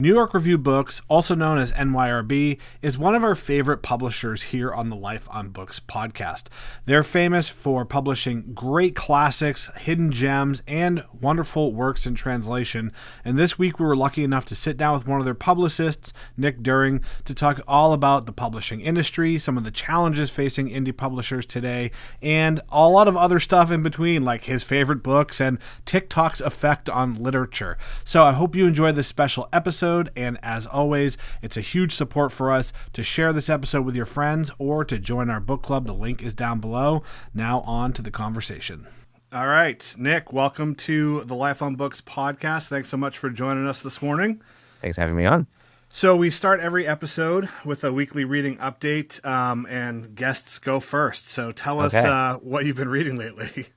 New York Review Books, also known as NYRB, is one of our favorite publishers here on the Life on Books podcast. They're famous for publishing great classics, hidden gems, and wonderful works in translation. And this week we were lucky enough to sit down with one of their publicists, Nick During, to talk all about the publishing industry, some of the challenges facing indie publishers today, and a lot of other stuff in between, like his favorite books and TikTok's effect on literature. So I hope you enjoy this special episode. And as always, it's a huge support for us to share this episode with your friends or to join our book club. The link is down below. Now on to the conversation. All right, Nick, welcome to the Life on Books podcast. Thanks so much for joining us this morning. Thanks for having me on. So we start every episode with a weekly reading update, and guests go first. So tell us what you've been reading lately.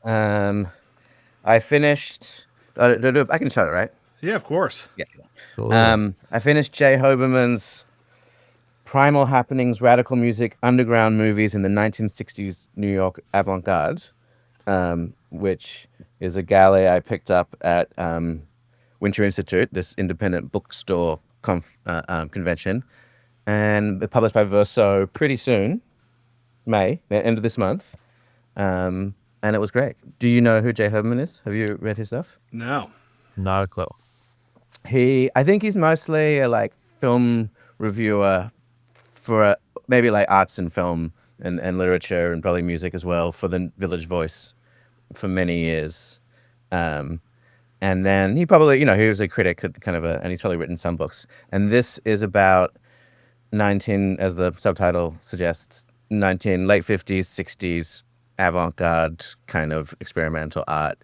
I finished... I can start it, right? Yeah, of course. Yeah. Cool. I finished J Hoberman's Primal Happenings, Radical Music, Underground Movies in the 1960s New York Avant-Garde, which is a galley I picked up at Winter Institute, this independent bookstore convention, and published by Verso pretty soon, May, the end of this month, and it was great. Do you know who J Hoberman is? Have you read his stuff? No. Not a clue. I think he's mostly a film reviewer for maybe arts and film and literature and probably music as well for the Village Voice for many years. And then he probably, he was a critic and he's probably written some books. And this is about 19, as the subtitle suggests, late 50s, 60s avant-garde kind of experimental art.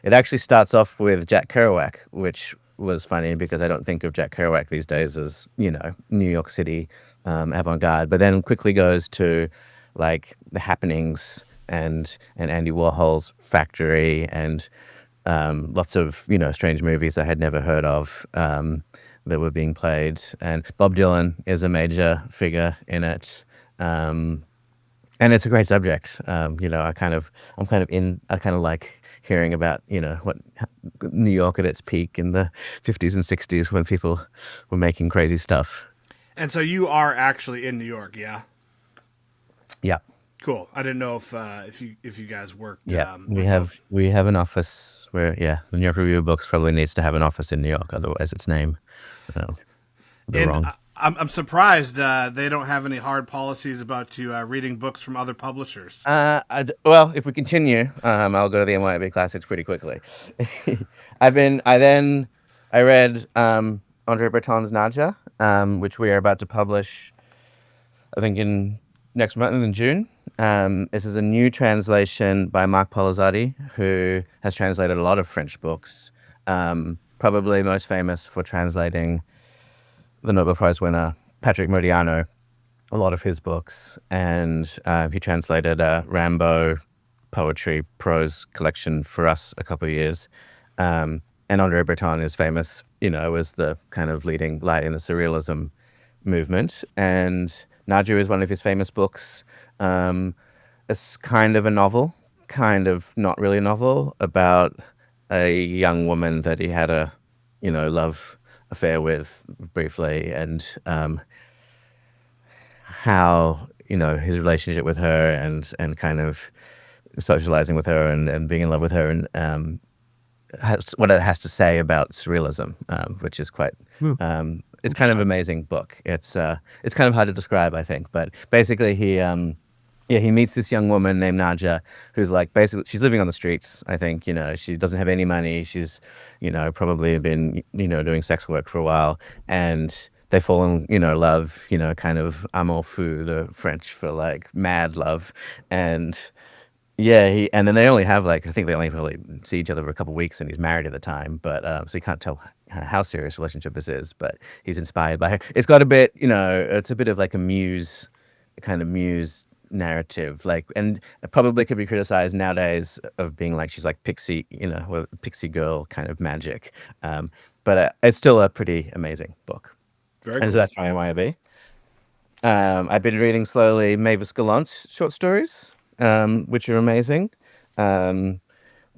It actually starts off with Jack Kerouac, which was funny because I don't think of Jack Kerouac these days as, New York City avant-garde, but then quickly goes to the happenings and Andy Warhol's Factory and lots of, strange movies I had never heard of that were being played. And Bob Dylan is a major figure in it. And it's a great subject. I like hearing about, what New York at its peak in the 50s and 60s when people were making crazy stuff. And so you are actually in New York, yeah? Yeah. Cool. I didn't know if you guys worked. Yeah, we have an office where, the New York Review of Books probably needs to have an office in New York, otherwise its name. Wrong. I'm surprised they don't have any hard policies about you reading books from other publishers. Well, if we continue, I'll go to the NYRB Classics pretty quickly. I read Andre Breton's Naja, which we are about to publish, I think in next month in June. This is a new translation by Marc Polizzotti, who has translated a lot of French books, probably most famous for translating the Nobel Prize winner Patrick Modiano, a lot of his books, and he translated a Rimbaud poetry prose collection for us a couple of years. And Andre Breton is famous, as the kind of leading light in the surrealism movement. And Nadja is one of his famous books. It's kind of a novel, kind of not really a novel, about a young woman that he had a, love affair with briefly, and how his relationship with her and kind of socializing with her and being in love with her, and what it has to say about surrealism, which is quite it's kind of an amazing book. It's kind of hard to describe, I think, but basically he meets this young woman named Nadja, who's basically, she's living on the streets, I think, she doesn't have any money. She's, probably been, doing sex work for a while, and they fall in, love, kind of amour fou, the French for mad love. And and then they only have I think they only probably see each other for a couple of weeks, and he's married at the time, but so you can't tell how serious a relationship this is, but he's inspired by her. It's got a bit, it's a bit of a muse narrative, and it probably could be criticized nowadays of being she's pixie, pixie girl kind of magic, but it's still a pretty amazing book. Very cool. So that's my NYRB. I've been reading slowly Mavis Gallant's short stories, which are amazing.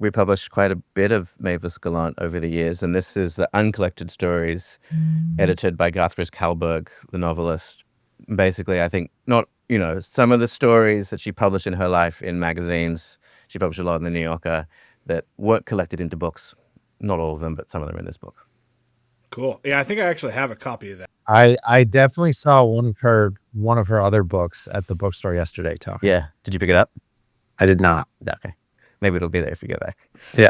we published quite a bit of Mavis Gallant over the years, and this is the Uncollected Stories, edited by Guthrie Kalberg, the novelist. Basically, I think some of the stories that she published in her life in magazines, she published a lot in the New Yorker, that weren't collected into books. Not all of them, but some of them are in this book. Cool. Yeah, I think I actually have a copy of that. I definitely saw one of her other books at the bookstore yesterday, Tony. Yeah. Did you pick it up? I did not. Okay. Maybe it'll be there if you go back. Yeah.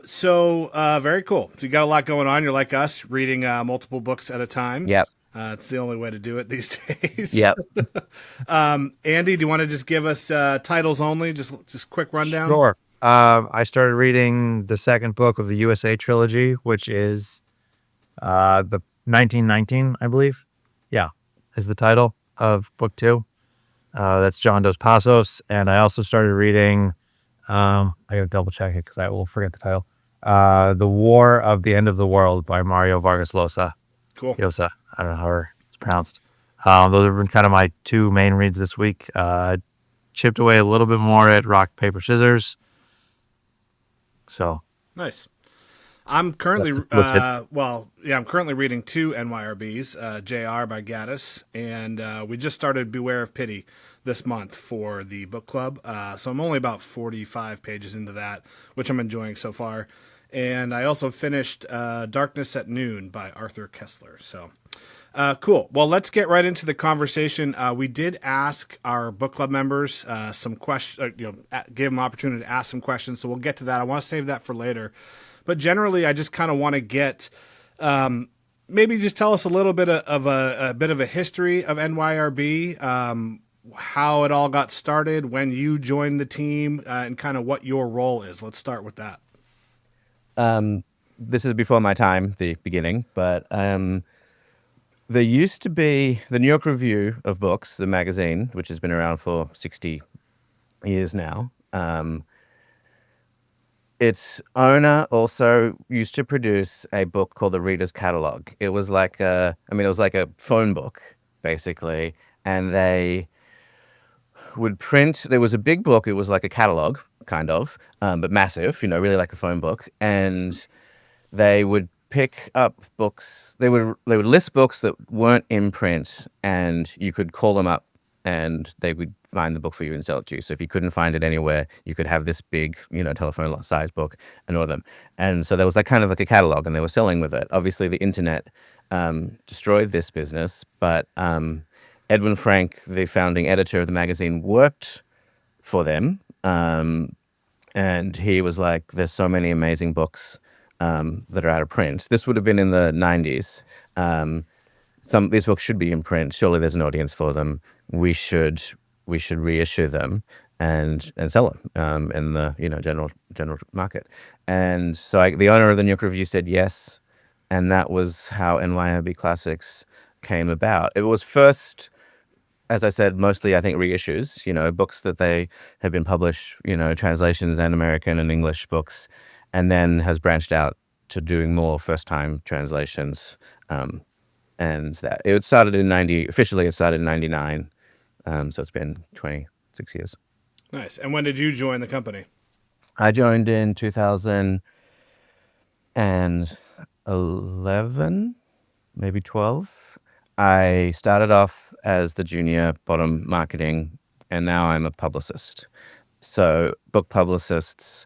So very cool. So you got a lot going on. You're like us, reading multiple books at a time. Yep. It's the only way to do it these days. Yep. Andy, do you want to just give us titles only? Just quick rundown. Sure. I started reading the second book of the USA trilogy, which is the 1919, I believe. Yeah, is the title of book 2. That's John Dos Passos. And I also started reading, I gotta double check it because I will forget the title. The War of the End of the World by Mario Vargas Llosa. Cool. Llosa. I don't know how it's pronounced. Those have been kind of my 2 main reads this week. Chipped away a little bit more at rock, paper, scissors. So nice. I'm currently I'm currently reading 2 NYRBs, JR by Gaddis, and we just started Beware of Pity this month for the book club. So I'm only about 45 pages into that, which I'm enjoying so far. And I also finished Darkness at Noon by Arthur Koestler. So cool. Well, let's get right into the conversation. We did ask our book club members some questions, give them an opportunity to ask some questions. So we'll get to that. I want to save that for later. But generally, I just kind of want to get, maybe just tell us a little bit of a history of NYRB, how it all got started, when you joined the team, and kind of what your role is. Let's start with that. This is before my time, the beginning, but there used to be the New York Review of Books, the magazine, which has been around for 60 years now. Its owner also used to produce a book called the Reader's Catalog. It was like a phone book, basically, and they would print. There was a big book. It was like a catalog, kind of, but massive, really like a phone book. And they would pick up books. They would list books that weren't in print, and you could call them up, and they would find the book for you and sell it to you. So if you couldn't find it anywhere, you could have this big, telephone size book and order them. And so there was like kind of like a catalog, and they were selling with it. Obviously, the internet destroyed this business, but Edwin Frank, the founding editor of the magazine, worked for them. And he was like, there's so many amazing books that are out of print. This would have been in the 90s. These books should be in print. Surely there's an audience for them. We should reissue them and sell them in the general market. And so the owner of the New York Review said yes, and that was how NYRB Classics came about. It was first, as I said, mostly I think reissues. Books that they had been published, translations and American and English books, and then has branched out to doing more first-time translations. And that it started in officially it started in 99. So it's been 26 years. Nice. And when did you join the company? I joined in 2011, maybe 12. I started off as the junior bottom marketing, and now I'm a publicist. So book publicists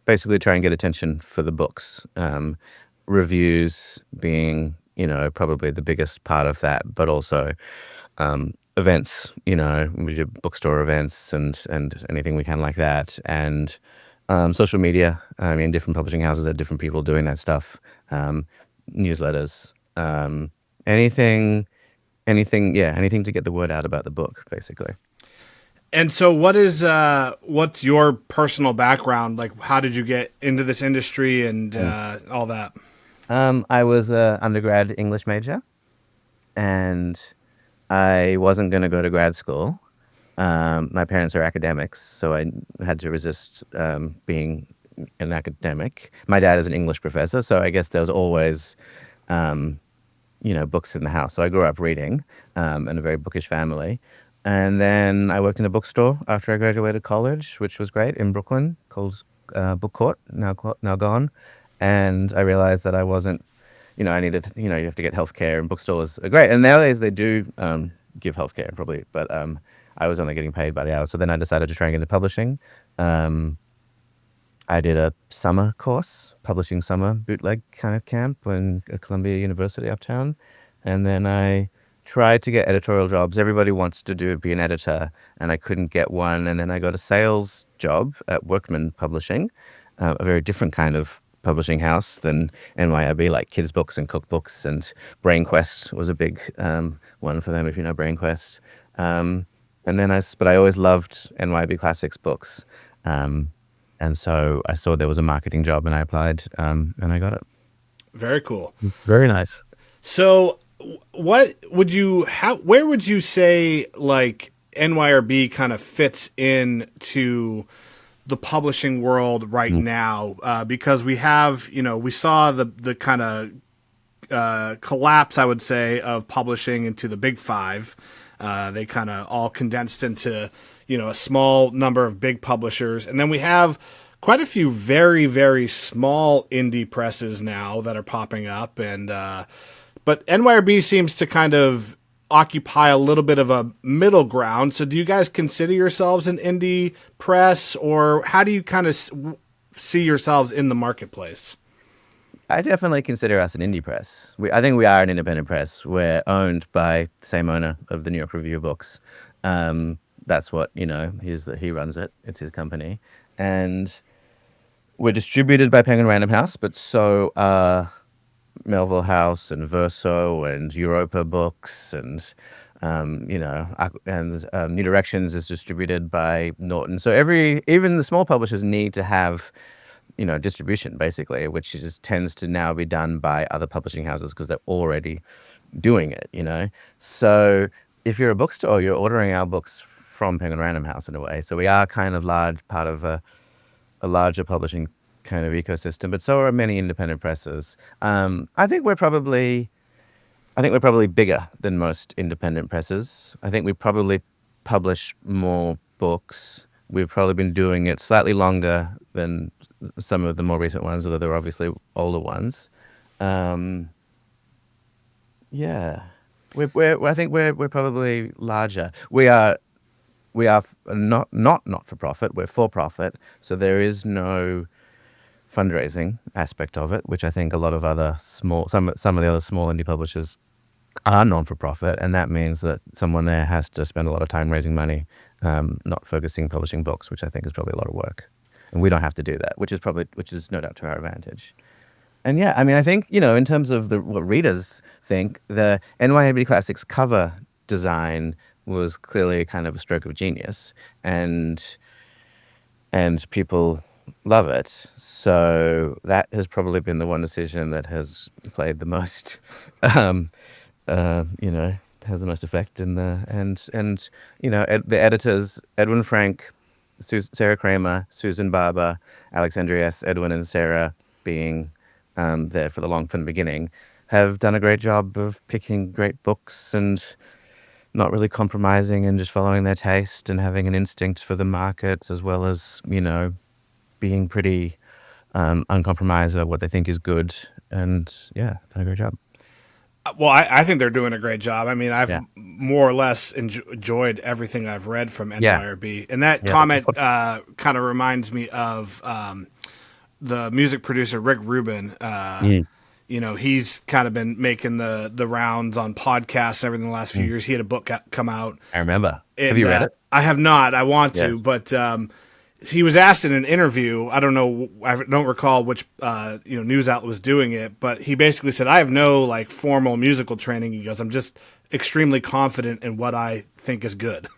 basically try and get attention for the books. Reviews being, probably the biggest part of that, but also events, we do bookstore events and anything we can like that. And social media, different publishing houses have different people doing that stuff. Newsletters, anything to get the word out about the book, basically. And so what's your personal background? Like, how did you get into this industry and all that? I was an undergrad English major, and I wasn't going to go to grad school. My parents are academics, so I had to resist being an academic. My dad is an English professor, so I guess there was always, books in the house. So I grew up reading in a very bookish family. And then I worked in a bookstore after I graduated college, which was great, in Brooklyn, called Book Court, now gone. And I realized that I wasn't, I needed, you have to get healthcare, and bookstores are great. And nowadays they do give healthcare probably, but I was only getting paid by the hour. So then I decided to try and get into publishing. I did a summer course, publishing summer bootleg kind of camp in Columbia University uptown. And then I tried to get editorial jobs. Everybody wants to be an editor, and I couldn't get one. And then I got a sales job at Workman Publishing, a very different kind of publishing house than NYRB, like kids' books and cookbooks. And BrainQuest was a big one for them, if you know BrainQuest. But I always loved NYRB Classics books. And so I saw there was a marketing job, and I applied, and I got it. Very cool. Very nice. So where would you say like NYRB kind of fits into the publishing world right now? Because we have, we saw the kind of collapse, I would say, of publishing into the big five. They kind of all condensed into, a small number of big publishers. And then we have quite a few very, very small indie presses now that are popping up. But NYRB seems to kind of occupy a little bit of a middle ground. So do you guys consider yourselves an indie press, or how do you kind of see yourselves in the marketplace? I definitely consider us an indie press. I think we are an independent press. We're owned by the same owner of the New York Review of Books. That's what, he runs it. It's his company. And we're distributed by Penguin Random House, but so are Melville House and Verso and Europa Books and New Directions is distributed by Norton. So even the small publishers need to have distribution, basically, which tends to now be done by other publishing houses because they're already doing it, So if you're a bookstore, you're ordering our books from Penguin Random House in a way. So we are kind of part of a larger publishing kind of ecosystem, but so are many independent presses. I think we're probably bigger than most independent presses. I think we probably publish more books. We've probably been doing it slightly longer than some of the more recent ones, although they're obviously older ones. I think we're probably larger. We are not for profit. We're for profit. So there is no fundraising aspect of it, which I think a lot of other some of the other small indie publishers are non-for-profit, and that means that someone there has to spend a lot of time raising money, not focusing publishing books, which I think is probably a lot of work. And we don't have to do that, which is no doubt to our advantage. And yeah, I mean, I think, in terms of what readers think, the NYRB Classics cover design was clearly kind of a stroke of genius, and people love it. So that has probably been the one decision that has played the most, has the most effect in the editors, Edwin Frank, Sarah Kramer, Susan Barber, Alexandria S. Edwin and Sarah being there from the beginning, have done a great job of picking great books and not really compromising and just following their taste and having an instinct for the market, as well as, being pretty uncompromised about what they think is good. And yeah, done a great job. Well, I think they're doing a great job. I mean, I've more or less enjoyed everything I've read from NYRB. And that comment kind of reminds me of the music producer, Rick Rubin. He's kind of been making the rounds on podcasts and everything the last few years. He had a book come out. I remember. Have you read it? I have not. I want to, but he was asked in an interview. I don't know. I don't recall which news outlet was doing it, but he basically said, "I have no formal musical training." He goes, "I'm just extremely confident in what I think is good."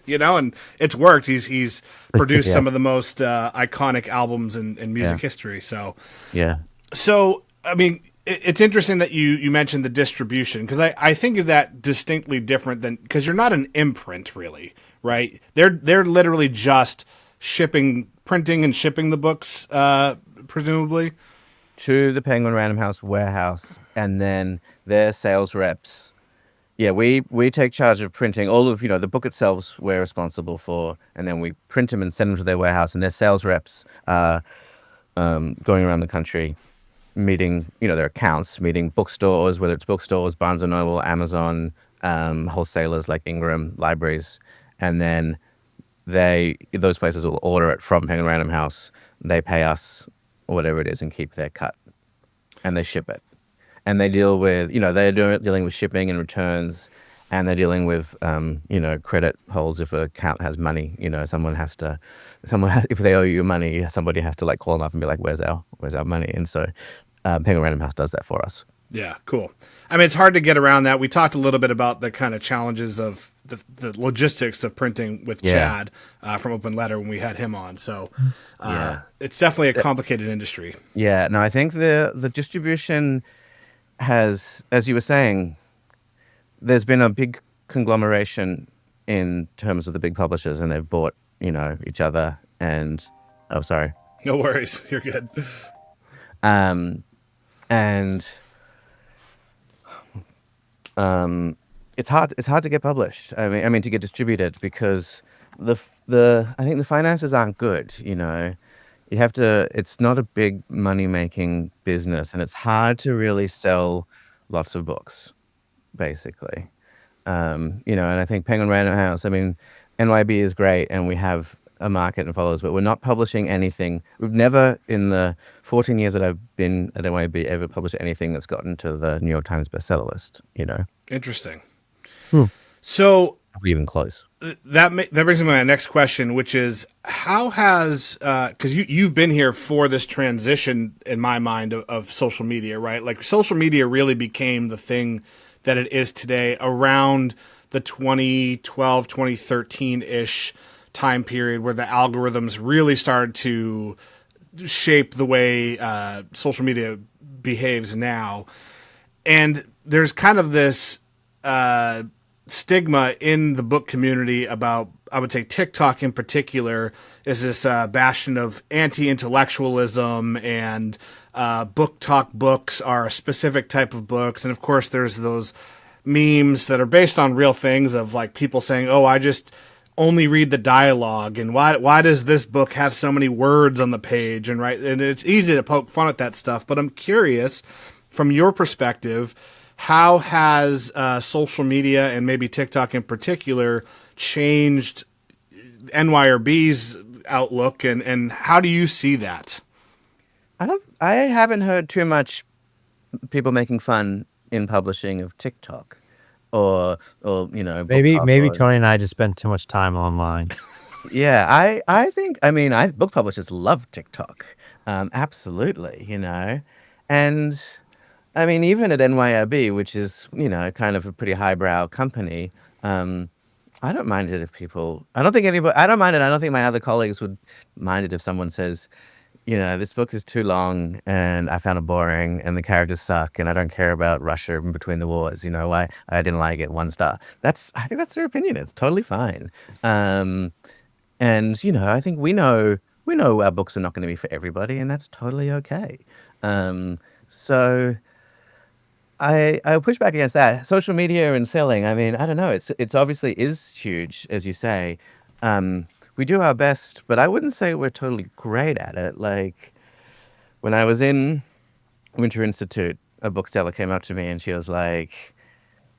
And it's worked. He's produced some of the most iconic albums in music history. So I mean, it's interesting that you mentioned the distribution, because I think of that distinctly different than, because you're not an imprint really, right? They're literally just printing and shipping the books, presumably, to the Penguin Random House warehouse, and then their sales reps, we take charge of printing all of, the book itself we're responsible for, and then we print them and send them to their warehouse, and their sales reps are going around the country meeting, their accounts, meeting bookstores, whether it's bookstores, Barnes & Noble, Amazon, wholesalers like Ingram, libraries, and then those places will order it from Penguin Random House. They pay us whatever it is and keep their cut, and they ship it. And they deal with, they're dealing with shipping and returns, and they're dealing with, credit holds if an account has money. If they owe you money, somebody has to call them up and be like, where's our money? And so Penguin Random House does that for us. Yeah, cool. I mean, it's hard to get around that. We talked a little bit about the kind of challenges of the logistics of printing with Chad from Open Letter when we had him on. So it's definitely a complicated industry. Yeah, no, I think the distribution has, as you were saying, there's been a big conglomeration in terms of the big publishers, and they've bought, each other. And sorry. No worries, you're good. And it's hard to get published. I mean to get distributed, because I think the finances aren't good. You have to. It's not a big money making business, and it's hard to really sell lots of books, basically. And I think Penguin Random House. I mean, NYB is great, and we have a market and followers, but we're not publishing anything. We've never, in the 14 years that I've been at NYB, ever published anything that's gotten to the New York Times bestseller list. Interesting. So Are we even close? that brings me to my next question, which is how has because you've been here for this transition in my mind of social media, right? Like social media really became the thing that it is today around the 2012, 2013-ish time period, where the algorithms really started to shape the way social media behaves now. And there's kind of this stigma in the book community about, I would say TikTok in particular, is this bastion of anti-intellectualism, and book talk books are a specific type of books. And of course there's those memes that are based on real things of people saying, oh, I just only read the dialogue, and why does this book have so many words on the page? And it's easy to poke fun at that stuff, but I'm curious, from your perspective, how has social media, and maybe TikTok in particular, changed NYRB's outlook, and how do you see that? I haven't heard too much people making fun in publishing of TikTok. Or maybe Tony and I just spend too much time online. Yeah, I think book publishers love TikTok, absolutely, and I mean, even at NYRB, which is kind of a pretty highbrow company, I don't mind it if people. I don't mind it. I don't think my other colleagues would mind it if someone says, this book is too long and I found it boring and the characters suck and I don't care about Russia in between the wars. Why I didn't like it, 1 star. I think that's their opinion. It's totally fine. And I think we know our books are not going to be for everybody, and that's totally okay. So I push back against that. Social media and selling. I mean, I don't know. It's obviously is huge, as you say. We do our best, but I wouldn't say we're totally great at it. Like when I was in Winter Institute, a bookseller came up to me and she was like,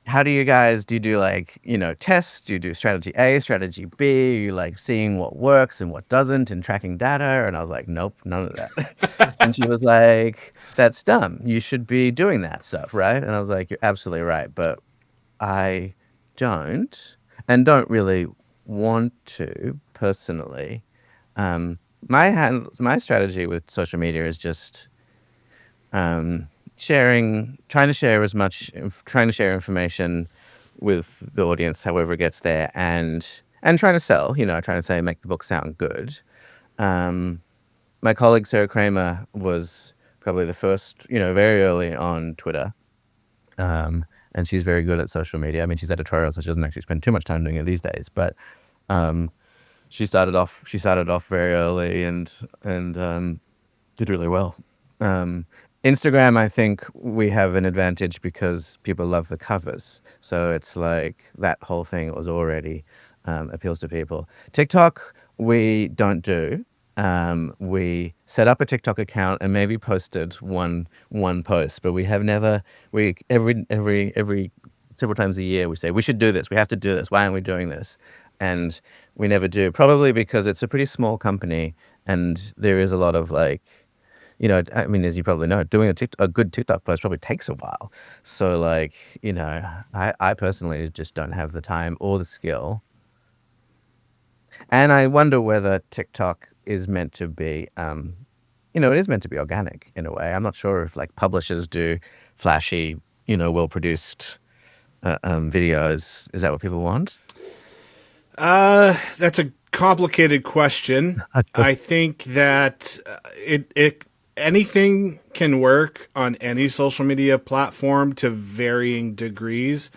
how do you do tests? Do you do strategy A, strategy B? You seeing what works and what doesn't and tracking data? And I was like, nope, none of that. And she was like, that's dumb. You should be doing that stuff, right? And I was like, you're absolutely right. But I don't really want to personally. My strategy with social media is just trying to share information with the audience, however it gets there, and trying to sell. Trying to say make the book sound good. My colleague Sarah Kramer was probably the first, very early on Twitter. And she's very good at social media. I mean, she's editorial, so she doesn't actually spend too much time doing it these days. But she started off very early and did really well. Instagram, I think we have an advantage because people love the covers. So it's like that whole thing was already appeals to people. TikTok, we don't do. We set up a TikTok account and maybe posted one post, but we have never. We every several times a year we say we should do this. We have to do this. Why aren't we doing this? And we never do. Probably because it's a pretty small company and there is a lot of like. I mean, as you probably know, doing a good TikTok post probably takes a while. So, like, I personally just don't have the time or the skill. And I wonder whether TikTok is meant to be, it is meant to be organic in a way. I'm not sure if, like, publishers do flashy, well-produced videos. Is that what people want? That's a complicated question. I think that anything can work on any social media platform to varying degrees.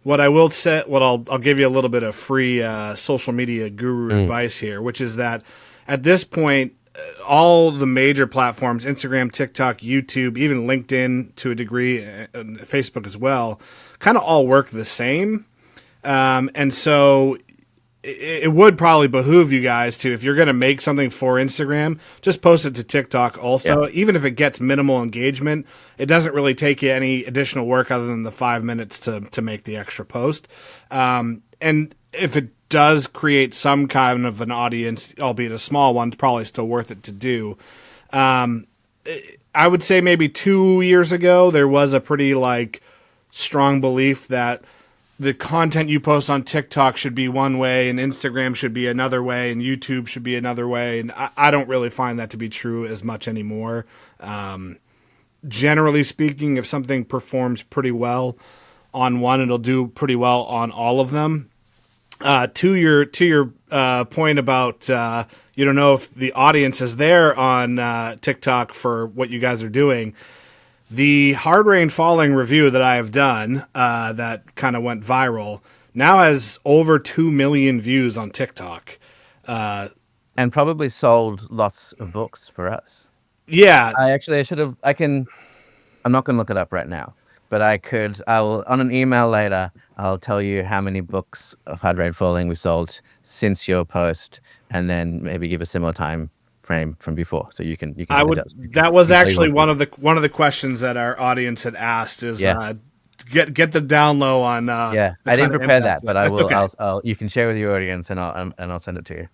What I will say, I'll give you a little bit of free social media guru advice here, which is that at this point, all the major platforms, Instagram, TikTok, YouTube, even LinkedIn to a degree, and Facebook as well, kind of all work the same. And so it would probably behoove you guys to, if you're going to make something for Instagram, just post it to TikTok also. Yeah. Even if it gets minimal engagement, it doesn't really take you any additional work other than the 5 minutes to make the extra post. And if it does create some kind of an audience, albeit a small one, it's probably still worth it to do. I would say maybe 2 years ago, there was a pretty strong belief that the content you post on TikTok should be one way and Instagram should be another way and YouTube should be another way. And I don't really find that to be true as much anymore. Generally speaking, if something performs pretty well on one, it'll do pretty well on all of them. To your point about you don't know if the audience is there on TikTok for what you guys are doing. The Hard Rain Falling review that I have done that kind of went viral now has over 2 million views on TikTok. And probably sold lots of books for us. Yeah. I'm not going to look it up right now, but I will, on an email later, I'll tell you how many books of Hard Rain Falling we sold since your post, and then maybe give a similar time frame from before, so you can. That was actually one of the questions that our audience had asked is get the down low on. I didn't prepare that, but I will. Okay. I'll you can share with your audience, and I'll send it to you.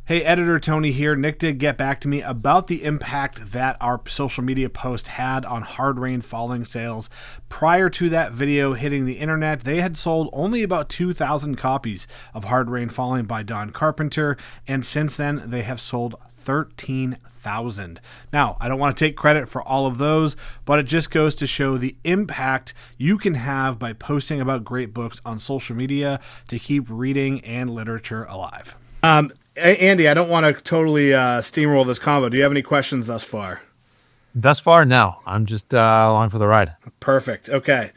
Hey, Editor Tony here. Nick did get back to me about the impact that our social media post had on Hard Rain Falling sales. Prior to that video hitting the internet, they had sold only about 2,000 copies of Hard Rain Falling by Don Carpenter, and since then they have sold 13,000. Now, I don't want to take credit for all of those, but it just goes to show the impact you can have by posting about great books on social media to keep reading and literature alive. Andy, I don't want to totally steamroll this combo. Do you have any questions thus far? Thus far, no. I'm just along for the ride. Perfect. Okay.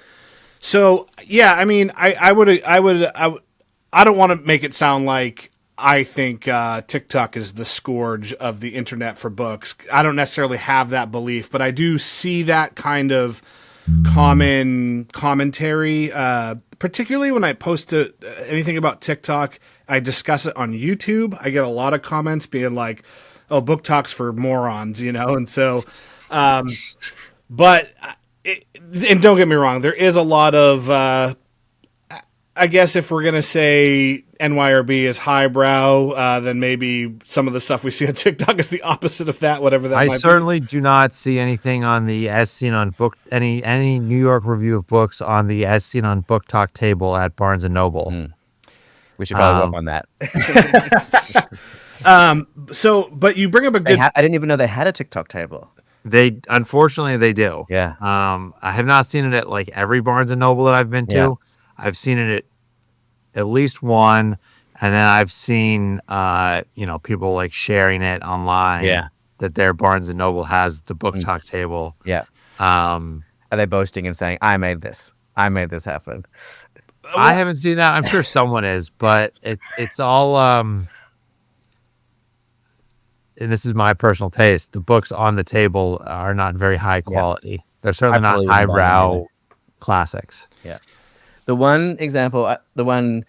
So, yeah, I mean, I don't want to make it sound like I think TikTok is the scourge of the internet for books. I don't necessarily have that belief, but I do see that kind of common commentary, particularly when I post anything about TikTok. I discuss it on YouTube. I get a lot of comments being like, "Oh, book talks for morons," and so, but and don't get me wrong, there is a lot of, I guess if we're going to say NYRB is highbrow, then maybe some of the stuff we see on TikTok is the opposite of that, whatever that might be. I certainly do not see anything on the As Seen on Book, any New York review of books on the As Seen on Book Talk table at Barnes & Noble. We should probably work on that. But you bring up a good... I didn't even know they had a TikTok table. Unfortunately, they do. Yeah. I have not seen it at every Barnes & Noble that I've been to. Yeah. I've seen it at least one, and then I've seen people sharing it online. Yeah. That their Barnes & Noble has the book talk table. Yeah. Are they boasting and saying, "I made this happen"? I haven't seen that. I'm sure someone is, but it's all and this is my personal taste, the books on the table are not very high quality. They're certainly not probably wouldn't buy them highbrow either. classics. Yeah. The one example, the one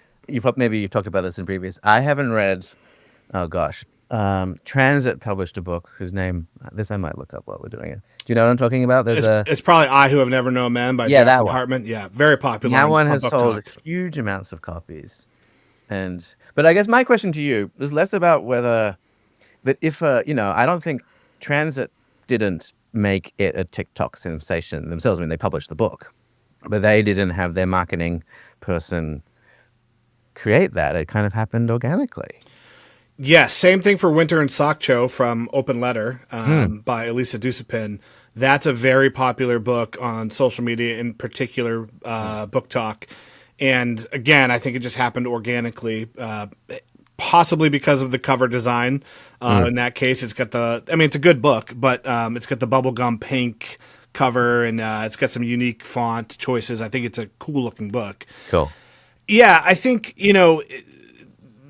maybe you've talked about this in previous. I haven't read. Oh gosh, Transit published a book whose name I might look up while we're doing it. Do you know what I'm talking about? There's It's probably I Who Have Never Known Men by Yeah, that Jacqueline one. Harpman. Yeah, very popular. that on- one on has Book sold Talk. huge amounts of copies, but I guess my question to you is less about whether that if I don't think Transit didn't make it a TikTok sensation themselves. I mean, they published the book, but they didn't have their marketing person create that. It kind of happened organically. Yes, same thing for Winter and Sokcho from Open Letter by Elisa Dusapin. That's a very popular book on social media, in particular Book Talk. And again, I think it just happened organically, possibly because of the cover design. In that case, it's got it's a good book, but it's got the bubblegum pink cover and it's got some unique font choices. I think it's a cool looking book. Cool. Yeah, I think,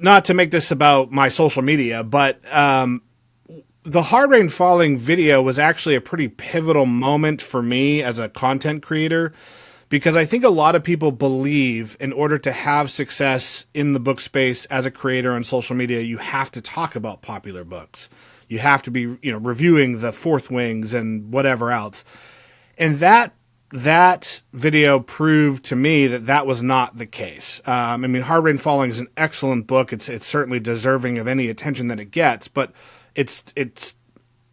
not to make this about my social media, but the Hard Rain Falling video was actually a pretty pivotal moment for me as a content creator, because I think a lot of people believe in order to have success in the book space as a creator on social media, you have to talk about popular books. You have to be, reviewing the Fourth Wings and whatever else. And that video proved to me that was not the case. Hard Rain Falling is an excellent book. It's certainly deserving of any attention that it gets, but it's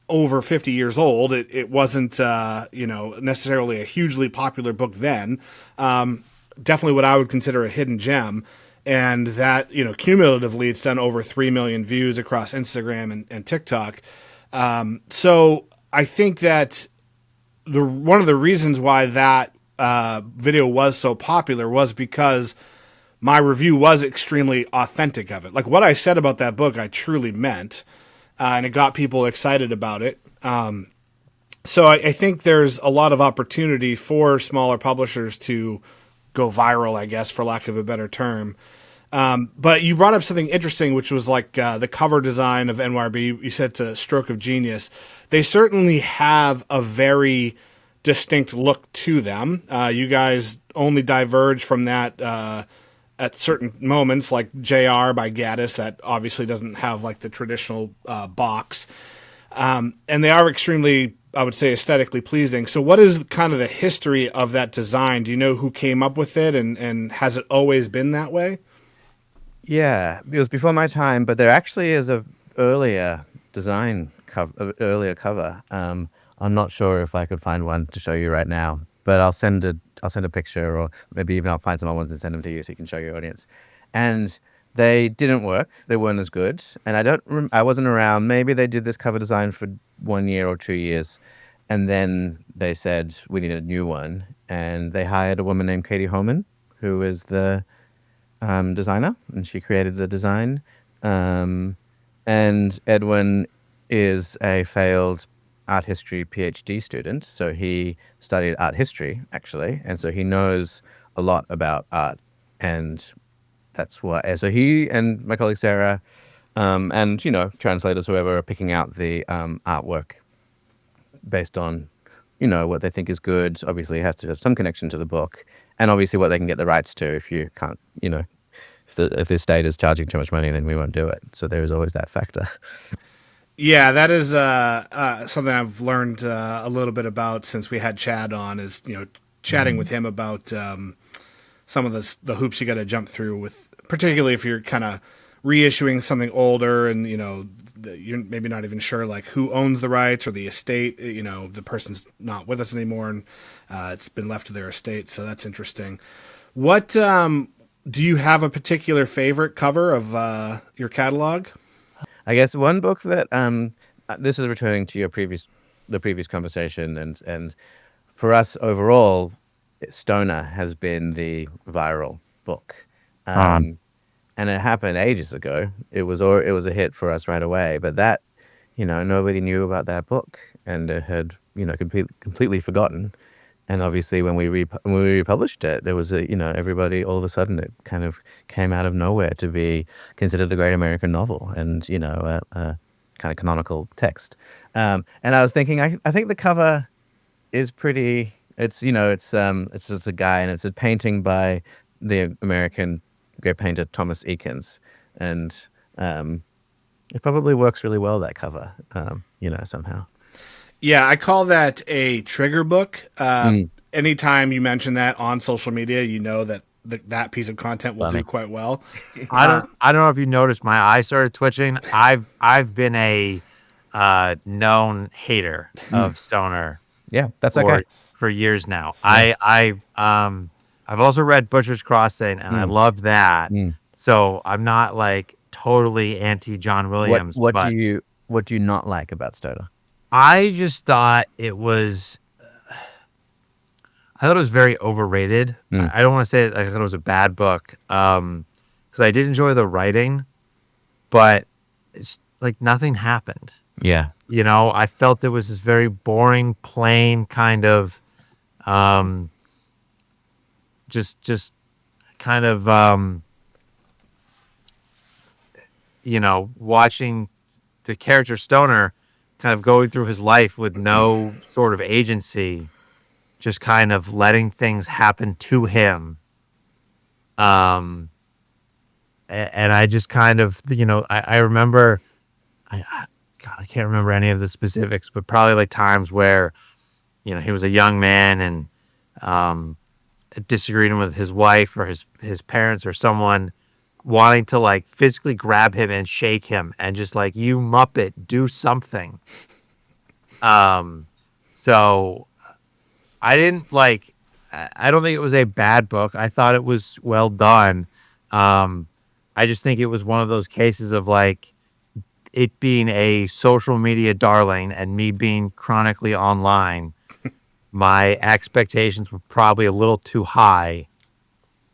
over 50 years old. It wasn't, necessarily a hugely popular book then. Definitely what I would consider a hidden gem. And that, cumulatively, it's done over 3 million views across Instagram and TikTok. So I think that one of the reasons why that video was so popular was because my review was extremely authentic of it. Like, what I said about that book, I truly meant, and it got people excited about it. So I think there's a lot of opportunity for smaller publishers to go viral, I guess, for lack of a better term. But you brought up something interesting, which was like the cover design of NYRB. You said it's a stroke of genius. They certainly have a very distinct look to them. You guys only diverge from that at certain moments, like JR by Gaddis, that obviously doesn't have like the traditional box. And they are extremely, I would say, aesthetically pleasing. So what is kind of the history of that design? Do you know who came up with it, and has it always been that way? Yeah, it was before my time, but there actually is a earlier design earlier cover. I'm not sure if I could find one to show you right now, but I'll send a picture, or maybe even I'll find some other ones and send them to you so you can show your audience. And they didn't work; they weren't as good. And I wasn't around. Maybe they did this cover design for 1 year or 2 years, and then they said we need a new one, and they hired a woman named J Hoberman, who is the designer, and she created the design. And Edwin is a failed art history PhD student, so he studied art history actually, and so he knows a lot about art, and that's why. So he and my colleague Sarah, and translators, whoever, are picking out the artwork based on what they think is good. Obviously, it has to have some connection to the book, and obviously what they can get the rights to. If you can't, if the estate is charging too much money, then we won't do it. So there is always that factor. Yeah, that is something I've learned a little bit about since we had Chad on, is chatting with him about some of the hoops you got to jump through, with particularly if you're kind of reissuing something older, and you're maybe not even sure like who owns the rights, or the estate, the person's not with us anymore, and it's been left to their estate. So that's interesting. What do you have a particular favorite cover of your catalog? I guess one book that this is returning to the previous conversation, and for us overall, Stoner has been the viral book, and it happened ages ago. It was a hit for us right away, but that nobody knew about that book, and it had completely forgotten. And obviously, when we republished it, there was everybody, all of a sudden, it kind of came out of nowhere to be considered a great American novel, and kind of canonical text. And I was thinking, I think the cover is pretty. It's it's just a guy, and it's a painting by the American great painter Thomas Eakins, and it probably works really well, that cover, somehow. Yeah, I call that a trigger book. Anytime you mention that on social media, you know that that piece of content will do quite well. I don't know if you noticed my eyes started twitching. I've been a known hater of Stoner. Yeah, that's okay. For years now. Yeah. I've also read Butcher's Crossing, and I loved that. So I'm not like totally anti John Williams. What do you not like about Stoner? I just thought it was. I thought it was very overrated. I don't want to say I thought it was a bad book, because I did enjoy the writing, but it's like nothing happened. Yeah, I felt there was this very boring, plain kind of, just kind of, watching the character Stoner kind of going through his life with no sort of agency, just kind of letting things happen to him. And I just kind of, I remember, I can't remember any of the specifics, but probably like times where, he was a young man and disagreeing with his wife or his parents or someone, wanting to like physically grab him and shake him and just like, you Muppet, do something. So I didn't like, I don't think it was a bad book. I thought it was well done. I just think it was one of those cases of like it being a social media darling and me being chronically online. My expectations were probably a little too high,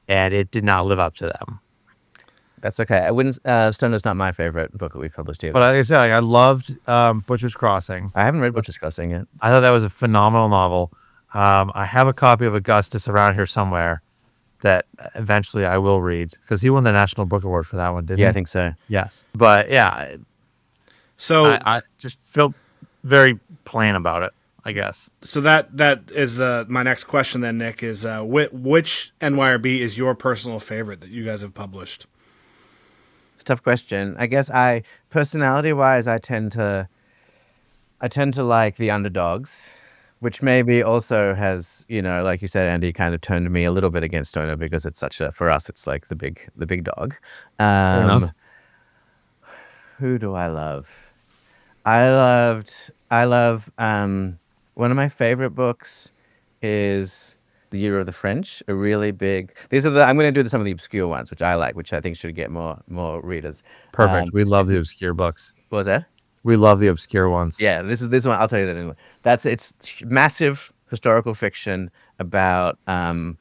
and it did not live up to them. That's okay. I wouldn't. Stoner's not my favorite book that we've published either. But like I said, I loved Butcher's Crossing. I haven't read Butcher's Crossing yet. I thought that was a phenomenal novel. I have a copy of Augustus around here somewhere that eventually I will read, because he won the National Book Award for that one, didn't he? Yeah, I think so. Yes. But yeah, so I just felt very plain about it, I guess. So that is my next question then, Nick, is which NYRB is your personal favorite that you guys have published? It's a tough question. I guess personality-wise, I tend to like the underdogs, which maybe also has, like you said, Andy, kind of turned me a little bit against Stoner, because it's for us, it's like the big dog. Who do I love? I love one of my favorite books is The Year of the French, a really big. I'm going to do some of the obscure ones, which I like, which I think should get more readers. Perfect. We love the obscure books. What was that? We love the obscure ones. Yeah, this one. I'll tell you that anyway. It's massive historical fiction about in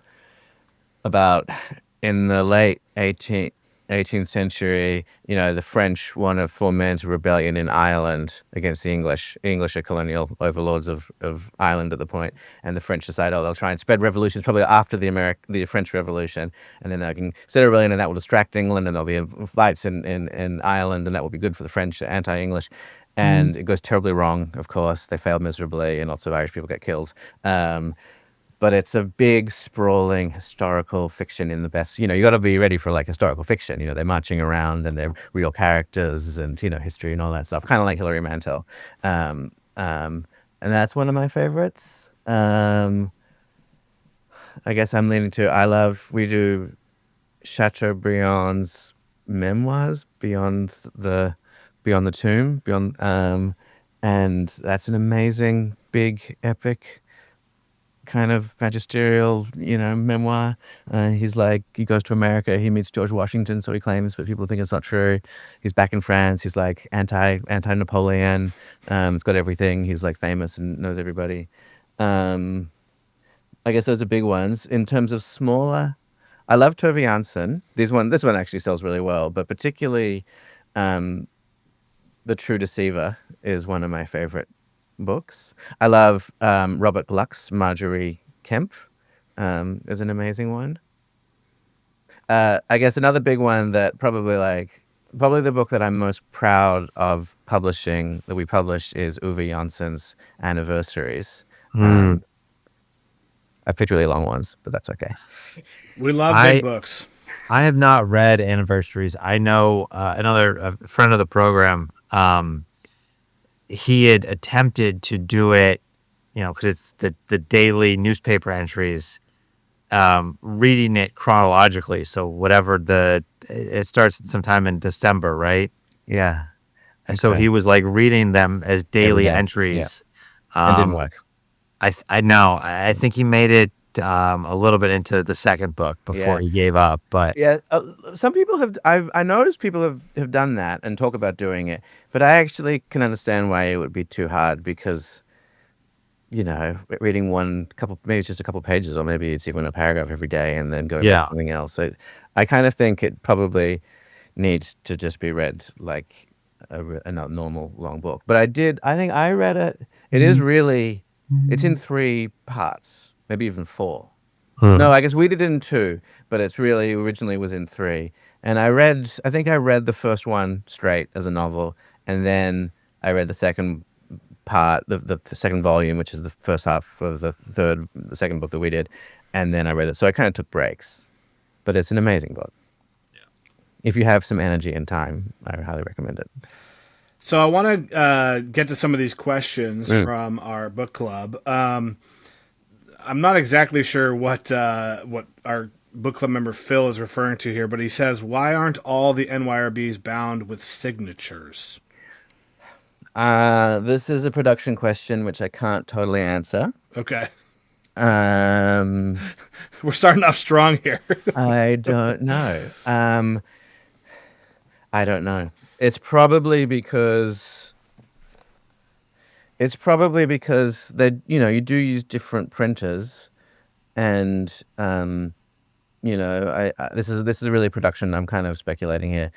the late 18th century, the French want to foment a rebellion in Ireland against the English. English are colonial overlords of Ireland at the point, and the French decide, they'll try and spread revolutions probably after the French Revolution, and then they can set a rebellion, and that will distract England, and there'll be fights in Ireland, and that will be good for the French, anti-English. And it goes terribly wrong, of course. They fail miserably, and lots of Irish people get killed. But it's a big, sprawling historical fiction in the best. You got to be ready for like historical fiction. They're marching around and they're real characters and history and all that stuff. Kind of like Hilary Mantel, and that's one of my favorites. I guess I'm leaning to. We do Chateaubriand's Memoirs, Beyond the Tomb, and that's an amazing, big, epic kind of magisterial, memoir. He goes to America, he meets George Washington, so he claims, but people think it's not true. He's back in France, he's like anti-Napoleon. It's got everything. He's like famous and knows everybody. I guess those are big ones. In terms of smaller, I love Tove Janssen. This one actually sells really well, but particularly The True Deceiver is one of my favorite books. I love Robert Gluck's Marjorie Kemp is an amazing one. I guess another big one that probably probably the book that I'm most proud of publishing that we published is Uwe Janssen's Anniversaries. Hmm. I picked really long ones, but that's okay. We love I big books. I have not read Anniversaries. I know another friend of the program. He had attempted to do it, because it's the daily newspaper entries, reading it chronologically. So whatever it starts sometime in December, right? Yeah. And so he was like reading them as daily day. entries. It didn't work. I know. I think he made it a little bit into the second book before he gave up. But Yeah, some people have. I noticed people have done that and talk about doing it, but I actually can understand why it would be too hard because, reading maybe it's just a couple pages, or maybe it's even a paragraph every day, and then going to something else. I kind of think it probably needs to just be read like a normal long book. But I think I read it. It is really. It's in 3 parts, maybe even 4. No, I guess we did it in 2, but it's really originally was in 3. And I think I read the first one straight as a novel, and then I read the second part, the second volume, which is the first half of the second book that we did, and then I read it. So I kind of took breaks, but it's an amazing book. Yeah. If you have some energy and time, I highly recommend it. So I want to get to some of these questions from our book club. I'm not exactly sure what our book club member Phil is referring to here, but he says, why aren't all the NYRBs bound with signatures? This is a production question, which I can't totally answer. Okay. We're starting off strong here. I don't know. I don't know. It's probably because they, you do use different printers, and this is really production. I'm kind of speculating here.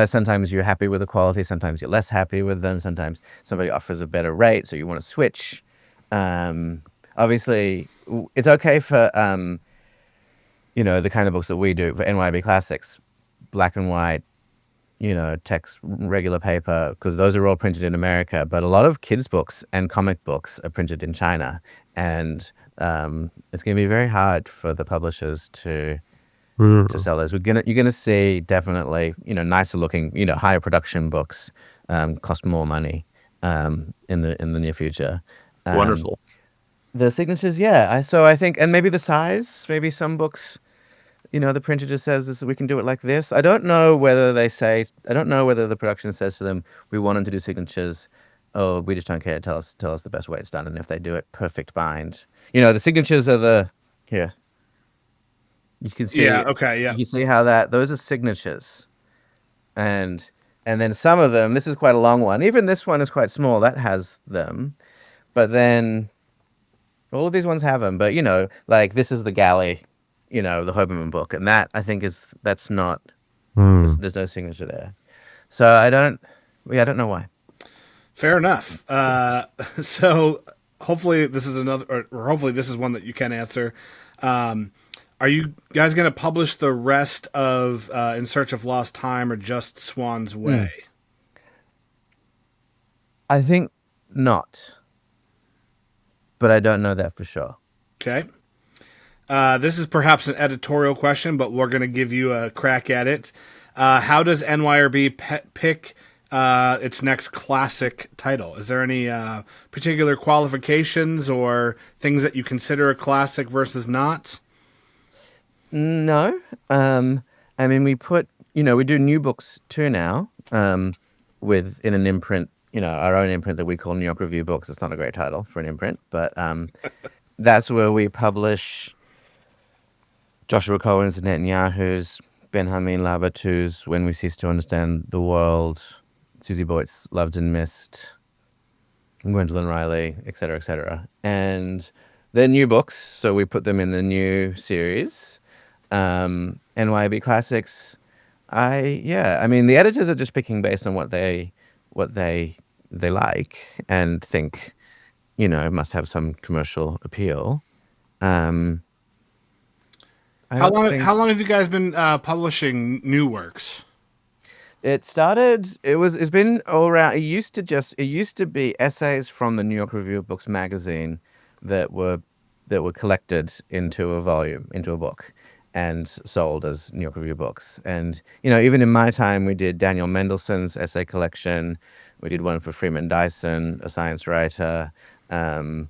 Sometimes you're happy with the quality, sometimes you're less happy with them. Sometimes somebody offers a better rate, so you want to switch. Obviously, it's okay for the kind of books that we do for NYRB Classics, black and white. Text, regular paper, because those are all printed in America. But a lot of kids' books and comic books are printed in China, and it's going to be very hard for the publishers to sell those. You're gonna see definitely nicer looking, higher production books cost more money in the near future. Wonderful. The signatures, yeah. So I think, and maybe the size, maybe some books. The printer just says this, we can do it like this. I don't know whether the production says to them, we want them to do signatures. Oh, we just don't care. Tell us the best way it's done. And if they do it, perfect bind. The signatures are here. You can see. Yeah. Okay. Yeah. You see how those are signatures. And then some of them, this is quite a long one. Even this one is quite small. That has them. But then all of these ones have them. But, like this is the galley. The Hoberman book, and that I think that's not. There's no signature there, so I don't know why. Fair enough. So hopefully this is another, or hopefully this is one that you can answer. Are you guys going to publish the rest of In Search of Lost Time or just Swan's Way? I think not, but I don't know that for sure. Okay. This is perhaps an editorial question, but we're going to give you a crack at it. How does NYRB pick its next classic title? Is there any particular qualifications or things that you consider a classic versus not? No. We put, we do new books too now, in an imprint, our own imprint that we call New York Review Books. It's not a great title for an imprint, but that's where we publish Joshua Cohen's Netanyahu's, Benjamin Labatou's When We Cease to Understand the World, Susie Boyd's Loved and Missed, Gwendolyn Riley, etc., And they're new books, so we put them in the new series. NYRB Classics, the editors are just picking based on what they like and think, must have some commercial appeal. How long have you guys been publishing new works? It started. It's been all around. It used to be essays from the New York Review of Books magazine that were collected into a volume, into a book, and sold as New York Review Books. And even in my time, we did Daniel Mendelssohn's essay collection. We did one for Freeman Dyson, a science writer. And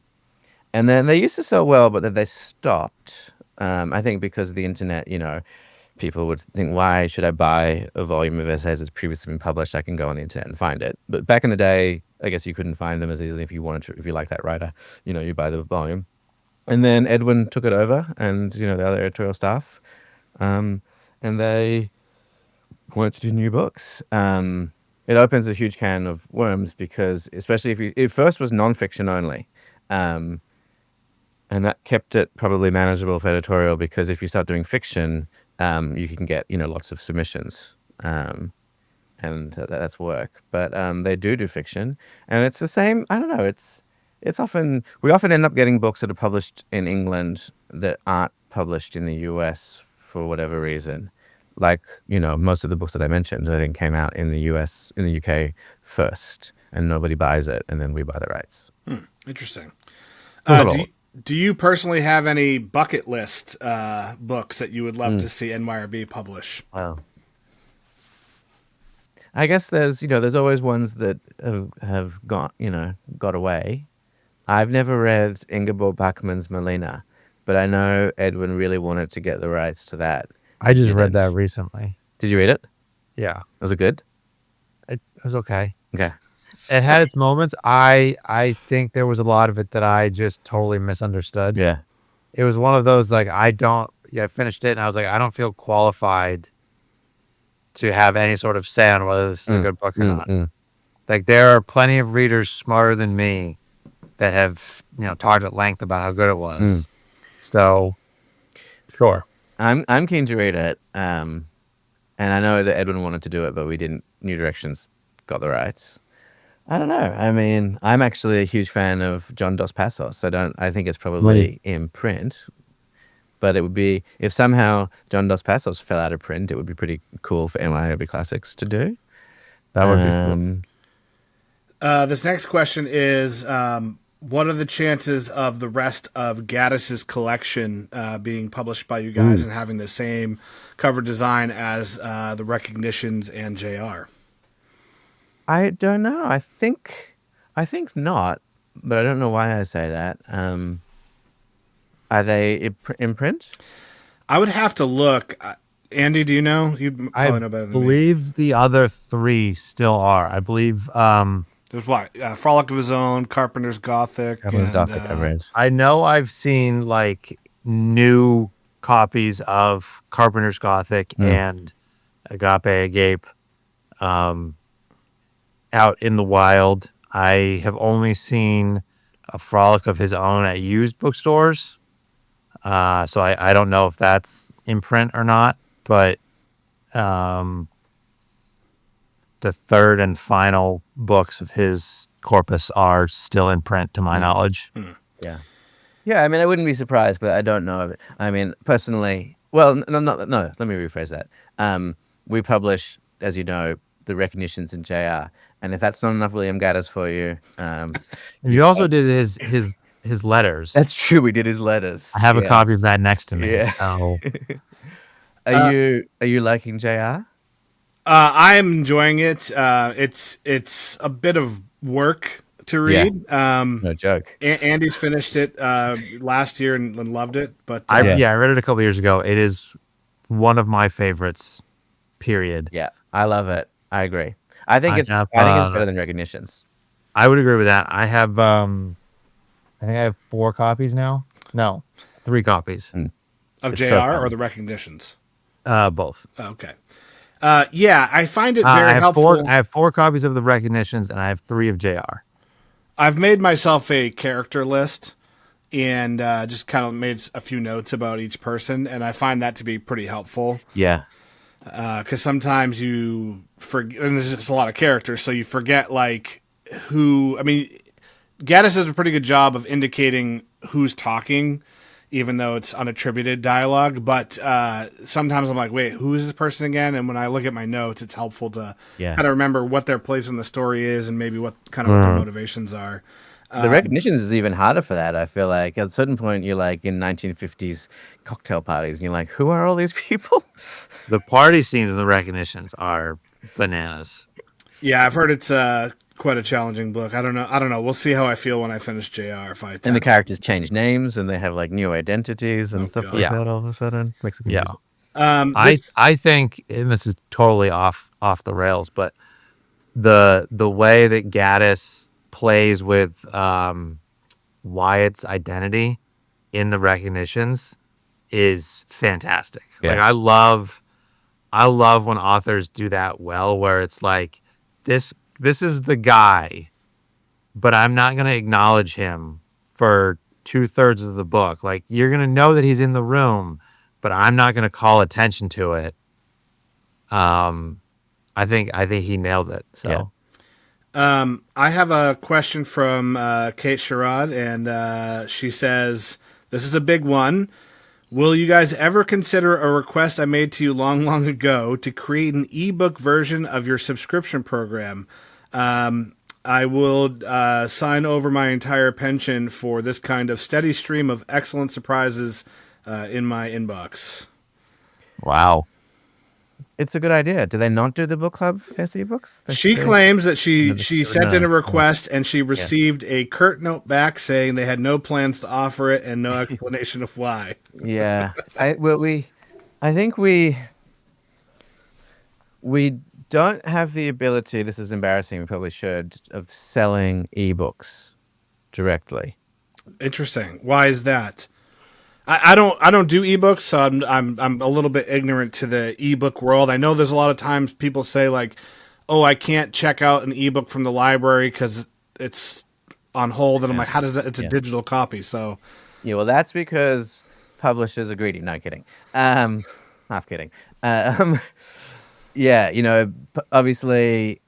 then they used to sell well, but then they stopped. I think because of the internet, people would think, why should I buy a volume of essays that's previously been published? I can go on the internet and find it. But back in the day, I guess you couldn't find them as easily if you wanted to. If you like that writer, you buy the volume. And then Edwin took it over, and the other editorial staff, and they wanted to do new books. It opens a huge can of worms because, especially if it first was nonfiction only. And that kept it probably manageable for editorial, because if you start doing fiction, you can get lots of submissions, and that's work. But they do fiction, and it's the same. I don't know. We often end up getting books that are published in England that aren't published in the US for whatever reason. Like most of the books that I mentioned, I think came out in the UK first, and nobody buys it, and then we buy the rights. Interesting. Not all. Do you personally have any bucket list books that you would love to see NYRB publish? Wow. I guess there's always ones that have got away. I've never read Ingeborg Bachmann's Melina, but I know Edwin really wanted to get the rights to that. I just read that recently. Did you read it? Yeah. Was it good? It was okay. Okay. It had its moments. I think there was a lot of it that I just totally misunderstood. Yeah. It was one of those, like, I finished it and I was like, I don't feel qualified to have any sort of say on whether this is a good book or not. Like, there are plenty of readers smarter than me that have, talked at length about how good it was. So, sure. I'm keen to read it. And I know that Edwin wanted to do it, but we didn't. New Directions got the rights. I don't know. I mean, I'm actually a huge fan of John Dos Passos. I think it's probably in print, but it would be, if somehow John Dos Passos fell out of print, it would be pretty cool for NYRB Classics to do. That would be cool. This next question is, what are the chances of the rest of Gaddis's collection being published by you guys and having the same cover design as the Recognitions and JR? I don't know. I think not, but I don't know why I say that. Are they in print? I would have to look. Andy, do you know? You probably know better than me. I believe the other three still are. I believe there's what? Frolic of His Own, Carpenter's Gothic. I've read. I know I've seen like new copies of Carpenter's Gothic and Agape out in the wild. I have only seen a Frolic of His Own at used bookstores. So I don't know if that's in print or not, but the third and final books of his corpus are still in print to my knowledge. Yeah. Yeah, I mean, I wouldn't be surprised, but I don't know of it. I mean, personally, well, no, let me rephrase that. We publish, as you know, the Recognitions in JR, and if that's not enough William Gaddis for you... you also did his letters. That's true, we did his letters. I have a copy of that next to me, so... Are you liking JR? I am enjoying it. It's a bit of work to read. No joke. Andy's finished it last year and loved it. But I read it a couple years ago. It is one of my favorites. Period. Yeah, I love it. I agree. I think it's better than Recognitions. I would agree with that. I have I think I have 4 copies now. No, 3 copies of JR or the Recognitions. Both. Okay. I find it very helpful. I have 4 copies of the Recognitions, and I have 3 of JR. I've made myself a character list and just kind of made a few notes about each person, and I find that to be pretty helpful. Yeah. Because sometimes you forget, and there's just a lot of characters, so you forget, like, who... I mean, Gaddis does a pretty good job of indicating who's talking even though it's unattributed dialogue. But sometimes I'm like, wait, who is this person again? And when I look at my notes, it's helpful to kind of remember what their place in the story is and maybe what kind of what their motivations are. The recognitions is even harder for that. I feel like at a certain point, you're like in 1950s cocktail parties, and you're like, who are all these people? The party scenes and the recognitions are bananas. Yeah, I've heard it's quite a challenging book. I don't know. We'll see how I feel when I finish JR. If I And the characters change names, and they have like new identities and stuff like that. All of a sudden, makes it confusing. I think, and this is totally off the rails, but the way that Gaddis plays with Wyatt's identity in the recognitions is fantastic. Like I love when authors do that well, where it's like this is the guy, but I'm not going to acknowledge him for 2/3 of the book. Like, you're going to know that he's in the room, but I'm not going to call attention to it. I think he nailed it. So. I have a question from Kate Sherrod, and she says, this is a big one. Will you guys ever consider a request I made to you long, long ago to create an ebook version of your subscription program? I will sign over my entire pension for this kind of steady stream of excellent surprises in my inbox. Wow. It's a good idea. Do they not do the book club as ebooks? She claims that she sent in a request and she received a curt note back saying they had no plans to offer it and no explanation of why. Yeah, I think we don't have the ability. This is embarrassing. We probably should, of selling ebooks directly. Interesting. Why is that? I don't do ebooks, so I'm a little bit ignorant to the ebook world. I know there's a lot of times people say like, "Oh, I can't check out an ebook from the library because it's on hold," and I'm like, "How does that? It's a digital copy." So, yeah, well, that's because publishers are greedy. No kidding. Half kidding. Yeah, obviously,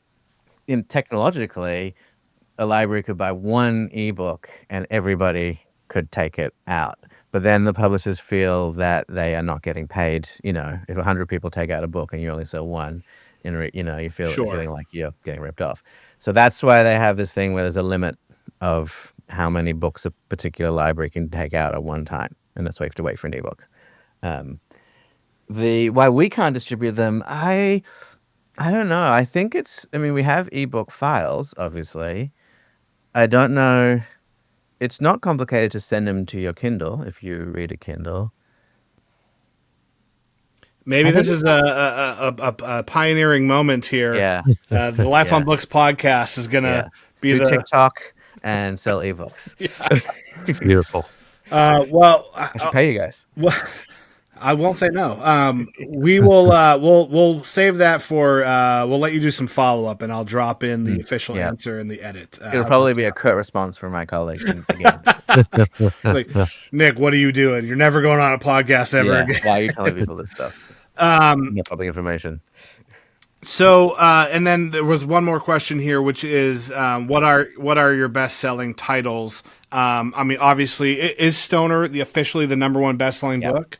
technologically, a library could buy one ebook and everybody could take it out. But then the publishers feel that they are not getting paid. If 100 people take out a book and you only sell one, you're feeling like you're getting ripped off. So that's why they have this thing where there's a limit of how many books a particular library can take out at one time, and that's why you have to wait for an ebook. Why we can't distribute them, I don't know. I think we have ebook files, obviously. I don't know. It's not complicated to send them to your Kindle if you read a Kindle. Maybe this is a pioneering moment here. Yeah. The Life on Books podcast is going to be do TikTok and sell ebooks. Beautiful. Well, I should pay you guys. Well, I won't say no. We will. We'll save that for. We'll let you do some follow up, and I'll drop in the official answer in the edit. It'll probably be a curt response from my colleagues. Again. Like, Nick, what are you doing? You're never going on a podcast ever again. Why are you telling people this stuff? Public information. So, and then there was one more question here, which is, what are your best selling titles? Obviously, is Stoner officially the number one best selling book?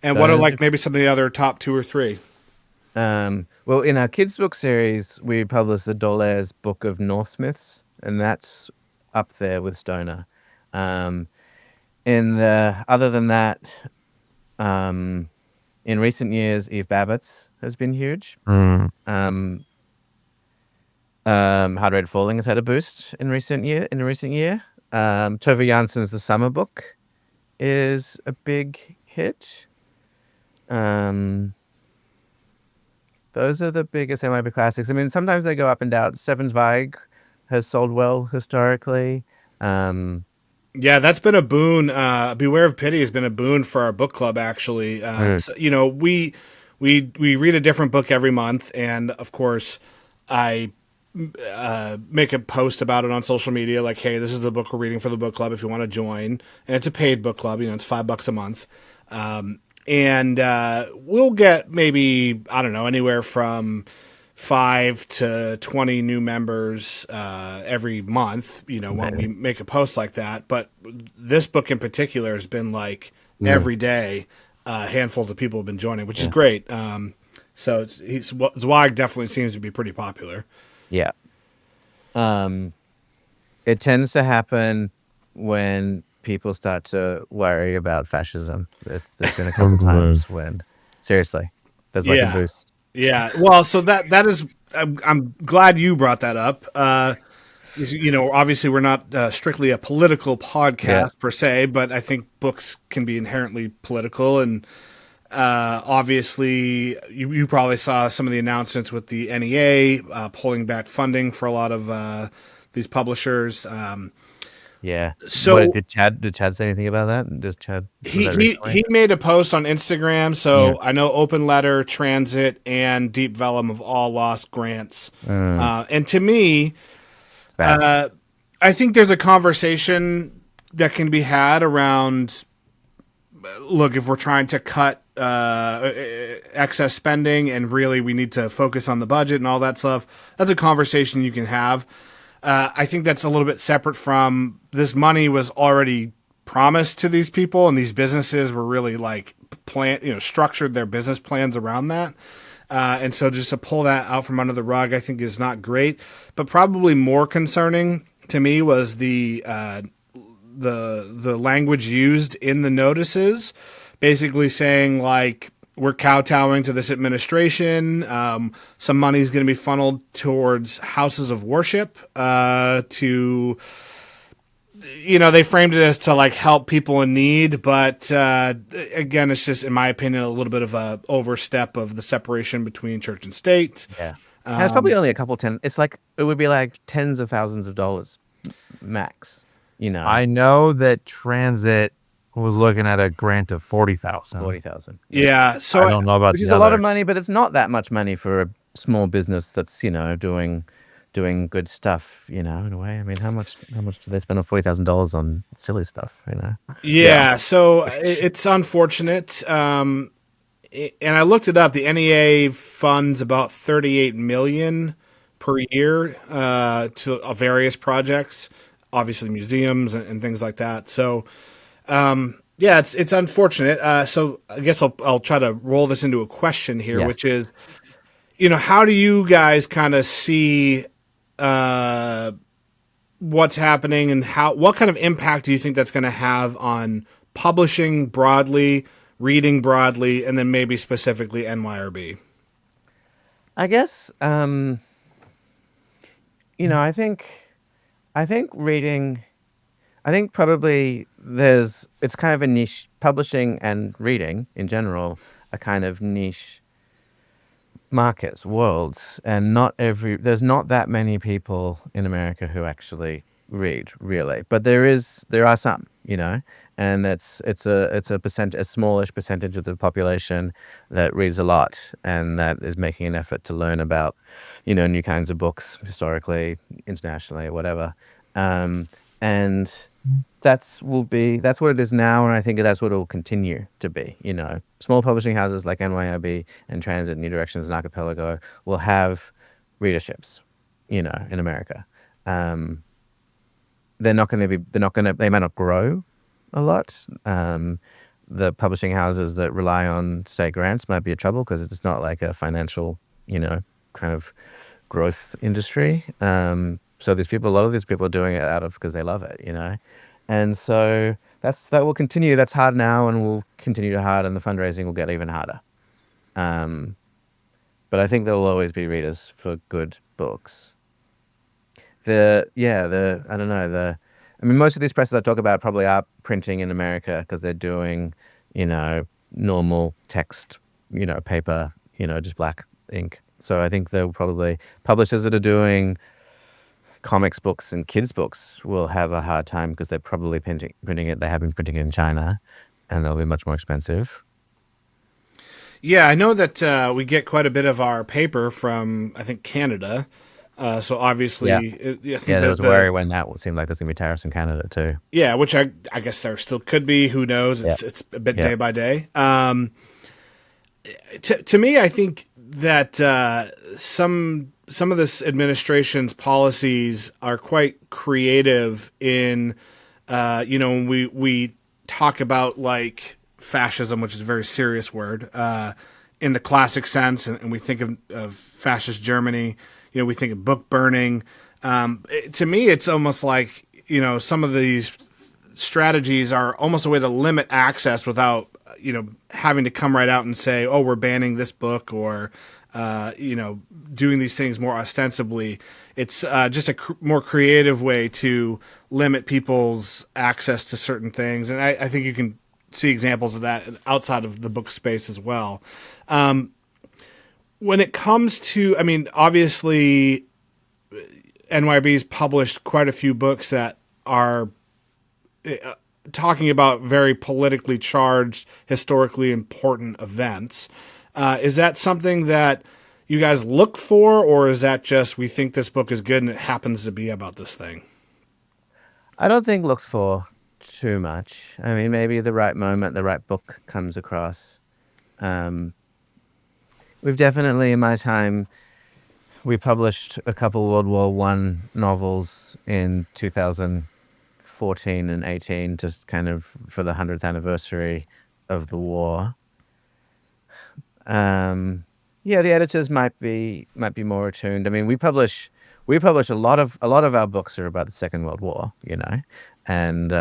And what are maybe some of the other top 2 or 3? Well, in our kids' book series, we published the Dolaire's Book of Northsmiths, and that's up there with Stoner. Other than that, in recent years, Eve Babbitt's has been huge. Hard Red Falling has had a boost in recent year. Tove Janssen's The Summer Book is a big hit. Those are the biggest NYRB Classics. Sometimes they go up and down. Zweig has sold well historically. Yeah, that's been a boon. Beware of Pity has been a boon for our book club, actually. So, we read a different book every month, and of course, I make a post about it on social media, like, hey, this is the book we're reading for the book club if you want to join. And it's a paid book club, it's $5 a month. And we'll get maybe, I don't know, anywhere from 5 to 20 new members every month, when we make a post like that. But this book in particular has been like every day, handfuls of people have been joining, which is great. So Zweig definitely seems to be pretty popular. Yeah. It tends to happen when people start to worry about fascism. There's been a couple times when, seriously, there's like a boost. Yeah. Well, so that is, I'm glad you brought that up. Obviously we're not strictly a political podcast per se, but I think books can be inherently political. And obviously you probably saw some of the announcements with the NEA pulling back funding for a lot of these publishers. So did Chad say anything about that? Does Chad? He made a post on Instagram. So I know Open Letter, Transit, and Deep Vellum have all lost grants. And to me, I think there's a conversation that can be had around. Look, if we're trying to cut excess spending and really we need to focus on the budget and all that stuff, that's a conversation you can have. I think that's a little bit separate from this money was already promised to these people, and these businesses were really like structured their business plans around that. And so just to pull that out from under the rug, I think is not great. But probably more concerning to me was the language used in the notices, basically saying like, we're kowtowing to this administration. Some money is going to be funneled towards houses of worship to, they framed it as to like help people in need. But again, it's just, in my opinion, a little bit of a overstep of the separation between church and state. Yeah. And it's probably only it's like, it would be like tens of thousands of dollars max, I know that Transit was looking at a grant of 40,000. 40,000. Yeah, so I don't know about which is a lot of money, but it's not that much money for a small business that's doing good stuff. In a way. I mean, how much do they spend on $40,000 on silly stuff? Yeah. So it's unfortunate. And I looked it up. The NEA funds about $38 million per year to various projects, obviously museums and things like that. So. It's unfortunate. So I guess I'll try to roll this into a question here, which is, how do you guys kind of see what's happening and what kind of impact do you think that's going to have on publishing broadly, reading broadly, and then maybe specifically NYRB? I guess, I think reading. I think probably it's kind of a niche, publishing and reading in general are kind of niche markets, worlds, and there's not that many people in America who actually read, really. But there are some, and it's a smallish percentage of the population that reads a lot and that is making an effort to learn about, new kinds of books historically, internationally, or whatever. And that's what it is now, and I think that's what it will continue to be. Small publishing houses like NYRB and Transit, New Directions, and Archipelago will have readerships, in America. They may not grow a lot. The publishing houses that rely on state grants might be in trouble because it's not like a financial, kind of growth industry. So a lot of these people are doing it because they love it, and so that will continue. That's hard now, and will continue to hard, and the fundraising will get even harder. But I think there will always be readers for good books. I don't know. Most of these presses I talk about probably are printing in America because they're doing, normal text, paper, just black ink. So I think they'll probably publishers that are doing comics books and kids books will have a hard time because they're probably printing it. They have been printing it in China, and they'll be much more expensive. Yeah, I know that we get quite a bit of our paper from, I think, Canada. So obviously, there was a worry when that seemed like there's going to be tariffs in Canada too. Yeah, which I guess there still could be. Who knows? It's a bit day by day. To me, I think that some of this administration's policies are quite creative in, when we talk about like fascism, which is a very serious word, in the classic sense, and we think of fascist Germany, we think of book burning. To me, it's almost like, some of these strategies are almost a way to limit access without, having to come right out and say, oh, we're banning this book, or, doing these things more ostensibly. It's just a more creative way to limit people's access to certain things. And I think you can see examples of that outside of the book space as well. When it comes to, obviously, NYRB's published quite a few books that are talking about very politically charged, historically important events. Is that something that you guys look for, or is that just we think this book is good and it happens to be about this thing? I don't think looked for too much. Maybe the right moment, the right book comes across. We've definitely, in my time, we published a couple World War I novels in 2014 and 18, just kind of for the 100th anniversary of the war. The editors might be more attuned. We publish a lot of our books are about the Second World War, and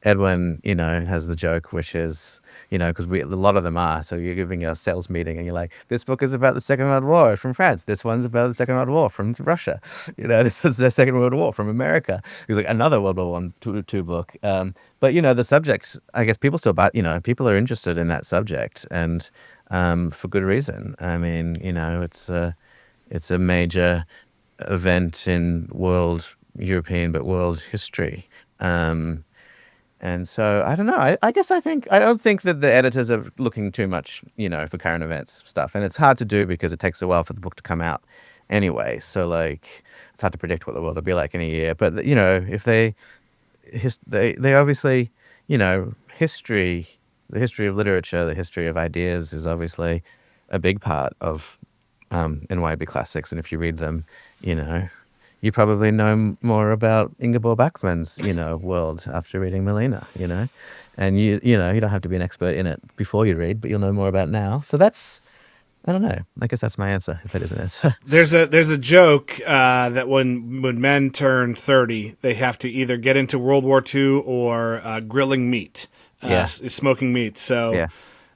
Edwin, has the joke, which is, because a lot of them are. So you're giving a sales meeting and you're like, this book is about the Second World War from France. This one's about the Second World War from Russia. This is the Second World War from America. He's like, another World War I, two book. But, the subjects, I guess people still, people are interested in that subject, and for good reason. It's a major event in European, but world history. And so I don't know. I don't think that the editors are looking too much, for current events stuff. And it's hard to do because it takes a while for the book to come out anyway. So it's hard to predict what the world will be like in a year. But if they obviously, history, the history of literature, the history of ideas is obviously a big part of NYRB Classics. And if you read them, you probably know more about Ingeborg Bachmann's, world after reading Melina, and you don't have to be an expert in it before you read, but you'll know more about it now. So that's, I don't know. I guess that's my answer, if that is an answer. There's a joke that when men turn 30, they have to either get into World War II or grilling meat, smoking meat. So yeah.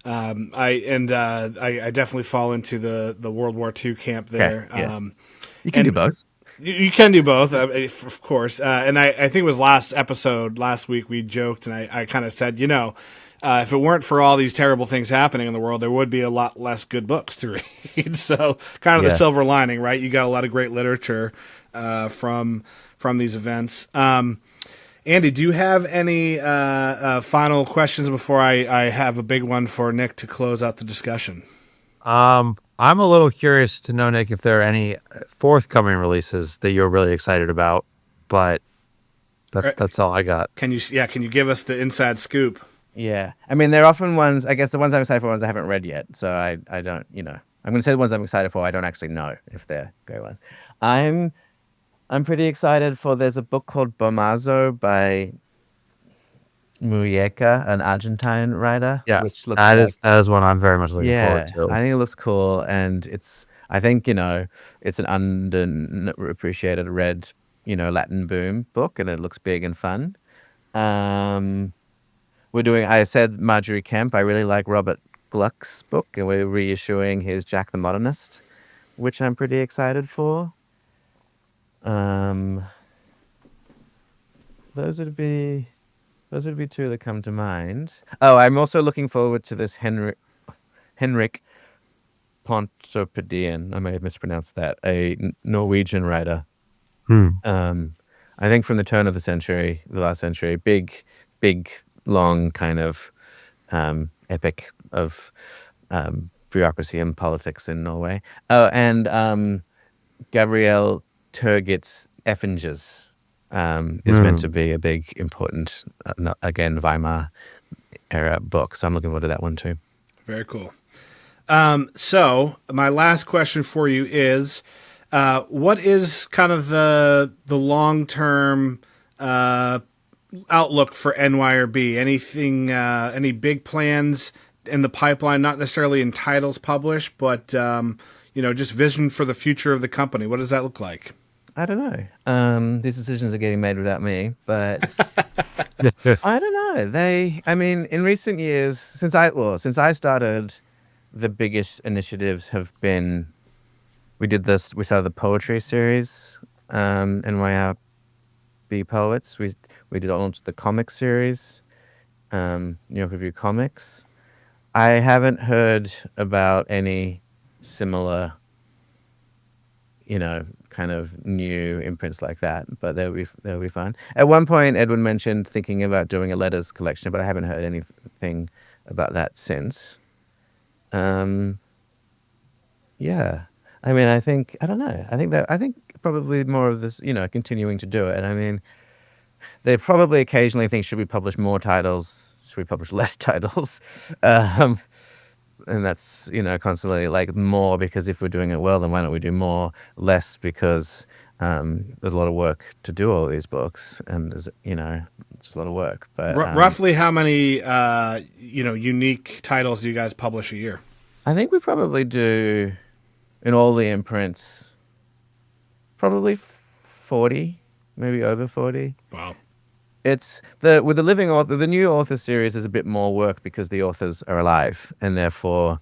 I definitely fall into the World War II camp there. Okay, yeah. You can do both. You can do both, of course. And I think it was last week, we joked, and I kind of said, if it weren't for all these terrible things happening in the world, there would be a lot less good books to read. So kind of the silver lining, right? You got a lot of great literature from these events. Andy, do you have any final questions before I have a big one for Nick to close out the discussion? I'm a little curious to know, Nick, if there are any forthcoming releases that you're really excited about, but that's all I got. Can you give us the inside scoop? Yeah. They're often ones, I guess the ones I'm excited for, ones I haven't read yet. So I don't, I'm going to say the ones I'm excited for. I don't actually know if they're great ones. I'm pretty excited for, there's a book called Bomazo by Muyeca, an Argentine writer. Yeah, that is one I'm very much looking forward to. I think it looks cool, and it's an underappreciated red, Latin boom book, and it looks big and fun. I said Marjorie Kemp. I really like Robert Gluck's book, and we're reissuing his Jack the Modernist, which I'm pretty excited for. Those would be two that come to mind. Oh, I'm also looking forward to this Henrik Pontoppidan. I may have mispronounced that. A Norwegian writer. I think from the turn of the last century, big, long kind of epic of bureaucracy and politics in Norway. Oh, and Gabriel Turgit's Effingers is meant to be a big, important, again, Weimar era book. So I'm looking forward to that one too. Very cool. So my last question for you is, what is kind of the long-term outlook for NYRB? Anything, any big plans in the pipeline, not necessarily in titles published, but, just vision for the future of the company? What does that look like? I don't know. These decisions are getting made without me, but I don't know. In recent years, since I started, the biggest initiatives have been, we started the poetry series, NYRB Poets. We did launch the comic series, New York Review Comics. I haven't heard about any similar, kind of new imprints like that, but they'll be fun. At one point, Edwin mentioned thinking about doing a letters collection, but I haven't heard anything about that since. Yeah. I don't know. I think probably more of this, continuing to do it. And they probably occasionally think, should we publish more titles? Should we publish less titles? And that's, constantly like more, because if we're doing it well, then why don't we do more? Less because there's a lot of work to do all these books, and there's, it's a lot of work. But roughly how many, unique titles do you guys publish a year? I think we probably do, in all the imprints, probably 40, maybe over 40. Wow. It's with the living author, the new author series is a bit more work because the authors are alive and therefore,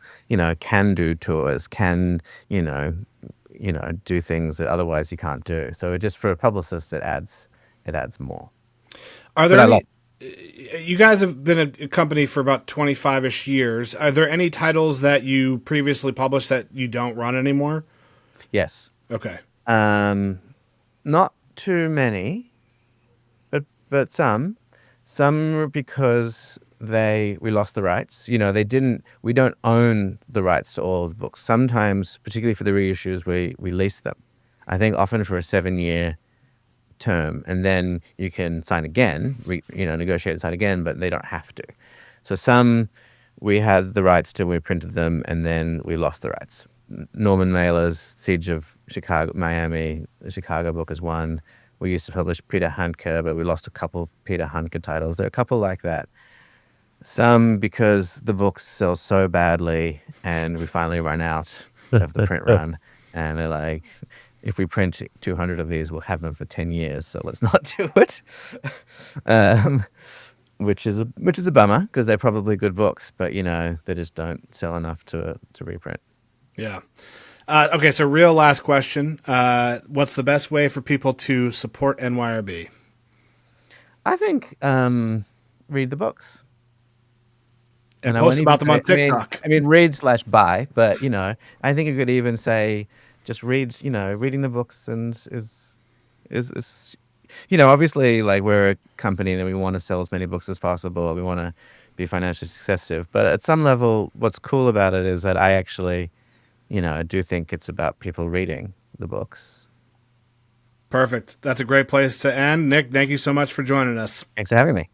can do tours, can, do things that otherwise you can't do. So just for a publicist, it adds more. Are there any, you guys have been a company for about 25-ish years. Are there any titles that you previously published that you don't run anymore? Yes. Okay. Not too many. But some because we lost the rights. We don't own the rights to all of the books. Sometimes, particularly for the reissues, we lease them. I think often for a 7-year term, and then you can sign again, negotiate and sign again, but they don't have to. So some we had the rights to, we printed them, and then we lost the rights. Norman Mailer's Siege of Miami, the Chicago book is one. We used to publish Peter Handke, but we lost a couple Peter Handke titles. There are a couple like that. Some because the books sell so badly and we finally run out of the print run. And they're like, if we print 200 of these, we'll have them for 10 years, so let's not do it. Which is a bummer, because they're probably good books, but, they just don't sell enough to reprint. Yeah. Okay, so real last question. What's the best way for people to support NYRB? I think read the books. And post about them on TikTok. Read/buy, but, I think you could even say just read, reading the books and is obviously, like, we're a company and we want to sell as many books as possible. We want to be financially successful. But at some level, what's cool about it is that I actually... I do think it's about people reading the books. Perfect. That's a great place to end. Nick, thank you so much for joining us. Thanks for having me.